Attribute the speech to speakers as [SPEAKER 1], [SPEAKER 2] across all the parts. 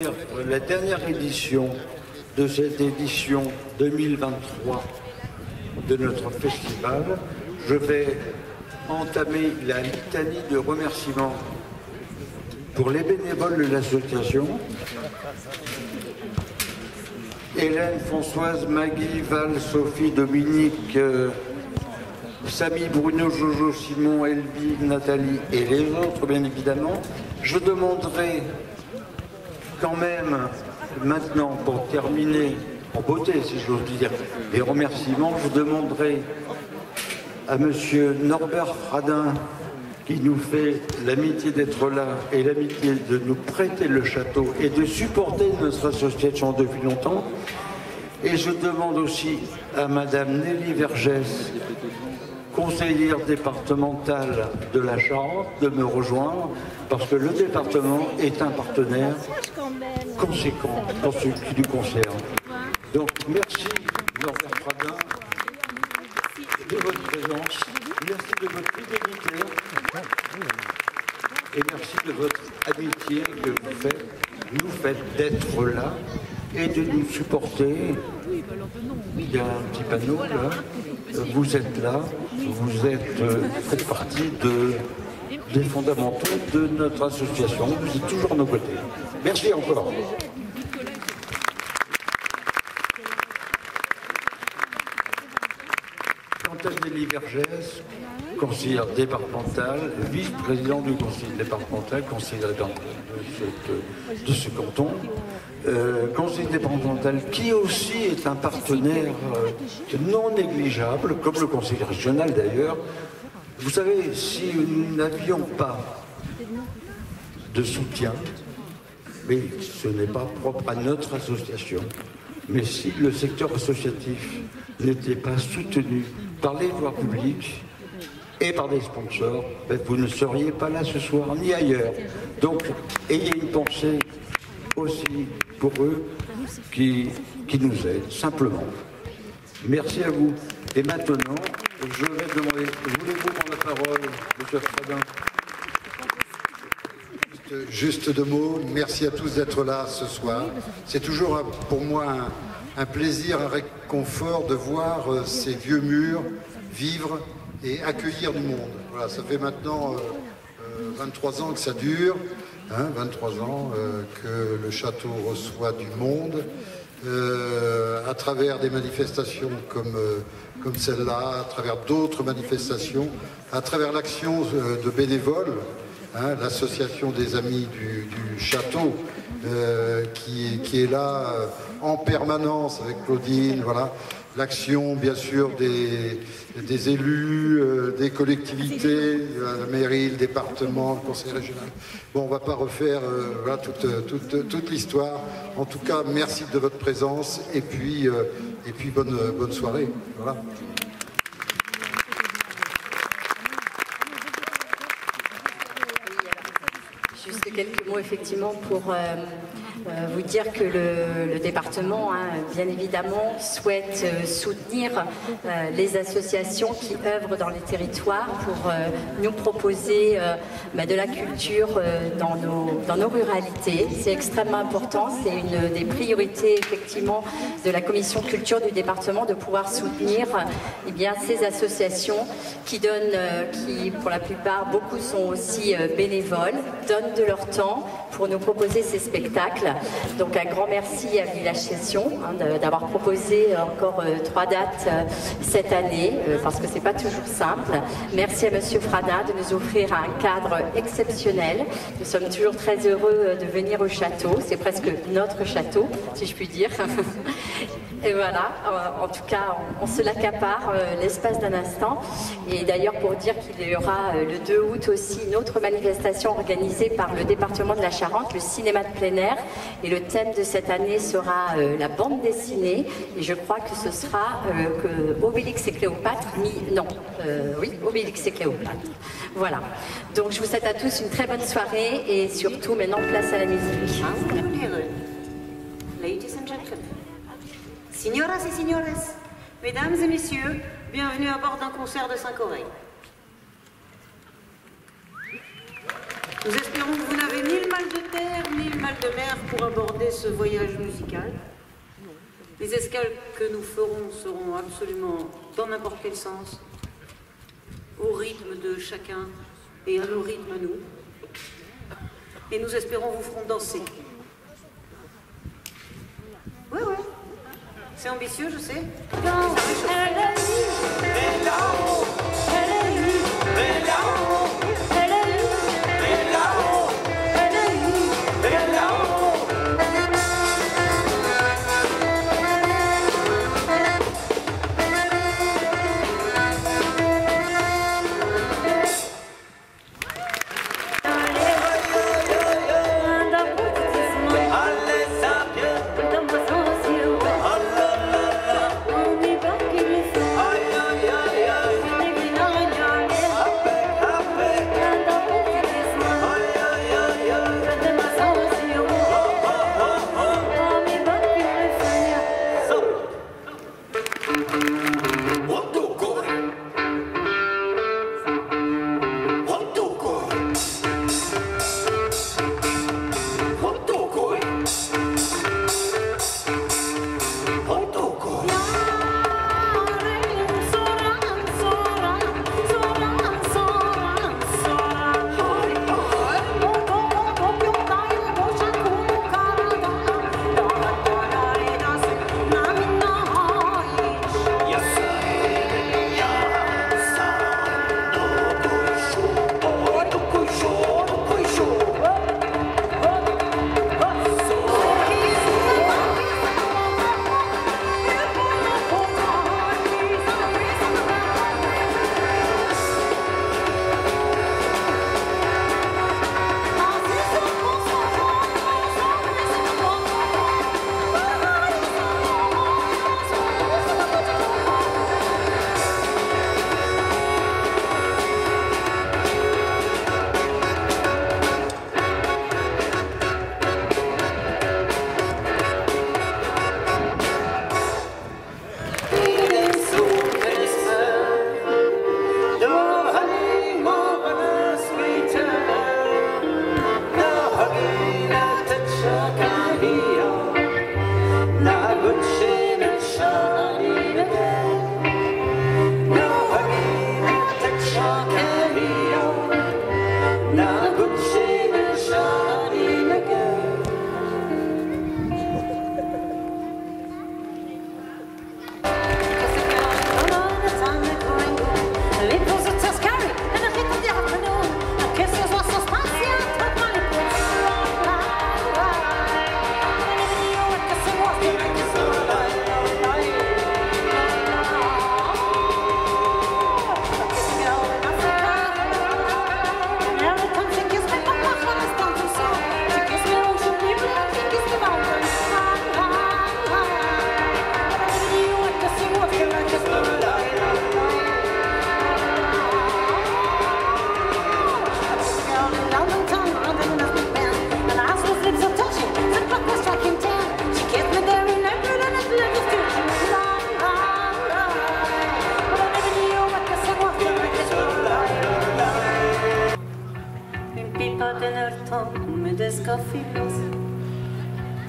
[SPEAKER 1] La dernière édition de cette édition 2023 de notre festival, je vais entamer la litanie de remerciements pour les bénévoles de l'association. Hélène, Françoise, Maggie, Val, Sophie, Dominique, Samy, Bruno, Jojo, Simon, Elvie, Nathalie et les autres, bien évidemment. Je demanderai quand même, maintenant, pour terminer en beauté, si j'ose dire, les remerciements, je demanderai à monsieur Norbert Fradin, qui nous fait l'amitié d'être là et l'amitié de nous prêter le château et de supporter notre association depuis longtemps. Et je demande aussi à madame Nelly Vergès, conseillère départementale de la Charente, de me rejoindre, parce que le département est un partenaire conséquent dans ce qui nous concerne. Donc merci Norbert Fradin de votre présence, merci de votre fidélité et merci de votre amitié que nous faites d'être là et de nous supporter. Il y a un petit panneau là, vous êtes là, faites partie des fondamentaux de notre association, vous êtes toujours à nos côtés. Merci encore. Quant à Nelly Vergès, conseillère départementale, vice-président du conseil départemental, conseillère de ce canton, conseil départemental qui aussi est un partenaire non négligeable, comme le conseil régional d'ailleurs. Vous savez, si nous n'avions pas de soutien, mais ce n'est pas propre à notre association, mais si le secteur associatif n'était pas soutenu par les voies publiques et par des sponsors, ben vous ne seriez pas là ce soir, ni ailleurs. Donc, ayez une pensée aussi pour eux qui nous aident, simplement. Merci à vous. Et maintenant, je vais demander, voulez-vous prendre la parole, monsieur Fradin?
[SPEAKER 2] Juste deux mots, merci à tous d'être là ce soir. C'est toujours pour moi un plaisir, un réconfort de voir ces vieux murs vivre et accueillir du monde. Voilà, ça fait maintenant 23 ans que ça dure, 23 ans que le château reçoit du monde, à travers des manifestations comme celle-là, à travers d'autres manifestations, à travers l'action de bénévoles, l'association des amis du château qui est là en permanence avec Claudine, voilà. L'action bien sûr des élus, des collectivités, la mairie, le département, le conseil régional. Bon, on ne va pas refaire voilà, toute l'histoire. En tout cas, merci de votre présence et puis bonne soirée. Voilà.
[SPEAKER 3] Juste quelques mots effectivement pour vous dire que le département, bien évidemment, souhaite soutenir les associations qui œuvrent dans les territoires pour nous proposer de la culture dans nos ruralités. C'est extrêmement important, c'est une des priorités effectivement de la commission culture du département de pouvoir soutenir ces associations qui donnent, qui pour la plupart, beaucoup sont aussi bénévoles, donnent de leur temps pour nous proposer ces spectacles. Donc un grand merci à Village Session d'avoir proposé encore 3 dates cette année, parce que c'est pas toujours simple. Merci à monsieur Fradin de nous offrir un cadre exceptionnel. Nous sommes toujours très heureux de venir au château, c'est presque notre château, si je puis dire. Et voilà, en tout cas, on se l'accapare l'espace d'un instant. Et d'ailleurs, pour dire qu'il y aura le 2 août aussi une autre manifestation organisée par le département de la Charente, le cinéma de plein air. Et le thème de cette année sera la bande dessinée. Et je crois que ce sera Obélix et Cléopâtre. Obélix et Cléopâtre. Voilà. Donc, je vous souhaite à tous une très bonne soirée et surtout, maintenant, place à la musique.
[SPEAKER 4] Ladies and gentlemen. Signoras et signores, mesdames et messieurs, bienvenue à bord d'un concert de 5 oreilles. Nous espérons que vous n'avez n'avez ni le mal de terre, ni le mal de mer pour aborder ce voyage musical. Les escales que nous ferons seront absolument dans n'importe quel sens, au rythme de chacun et à nos rythmes à nous. Et nous espérons vous ferons danser. Ouais, ouais. C'est ambitieux, je sais.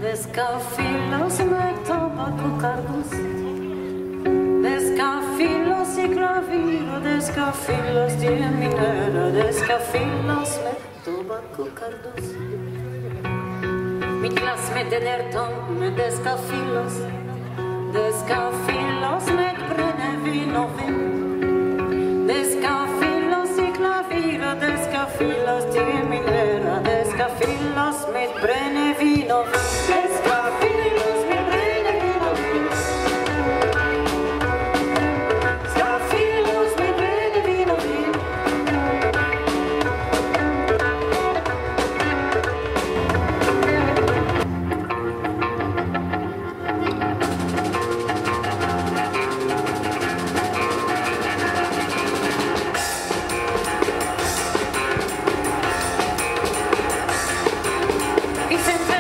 [SPEAKER 5] Descafilos me tabaco cardus, descafilos y claviro, descafilos de minera, descafilos me tabaco cardus. Mi glas me denerton me descafilos, descafilos me prene vino vin, descafilos y claviro, descafilos de minera, descafilos me prene vino vin. Vicente,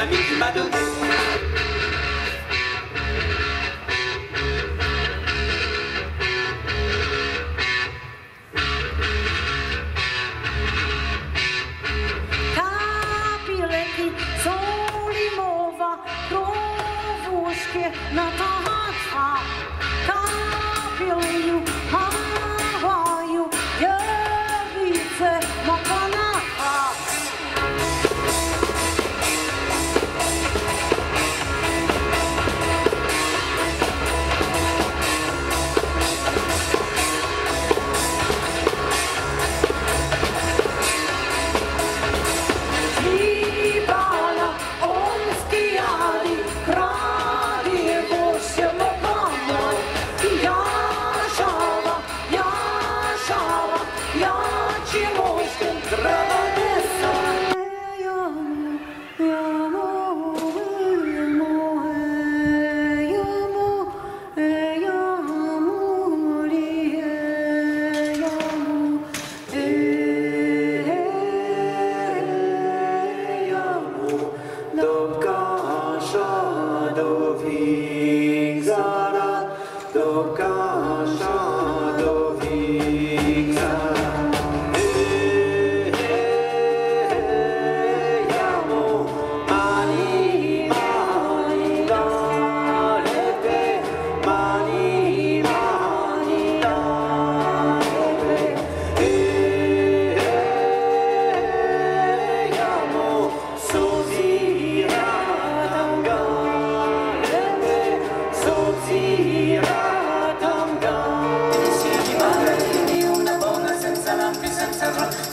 [SPEAKER 6] l'ami qui m'a donné.
[SPEAKER 5] Capire chi soli mova, provuške na taha. Kapiraju, havaju, djevice, mokanaha.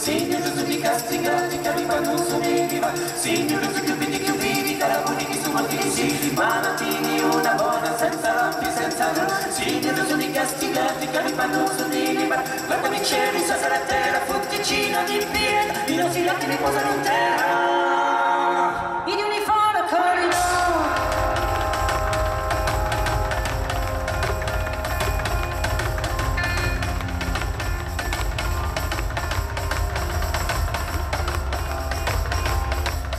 [SPEAKER 6] Signor Gesù mi castigati, carica non somigliva. Signor Gesù chiubidi, carabonichi su motivi sì. Malatini, una buona, senza lampi, senza luna. Signor Gesù mi castigati, carica non somigliva. Guardami cieli, sasa la terra, frutticino di piena. I nostri lati mi posano in terra. In uniforme corridoio.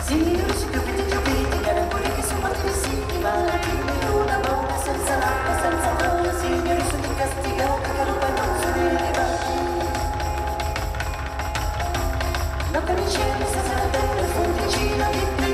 [SPEAKER 5] Signor chiubidi, carabonichi su motivi sì. Malatini, una buona, senza lampi, senza luna. Signor Gesù mi castigati, carica non somigliva. La pericella, sasa la terra, frutticino di piena.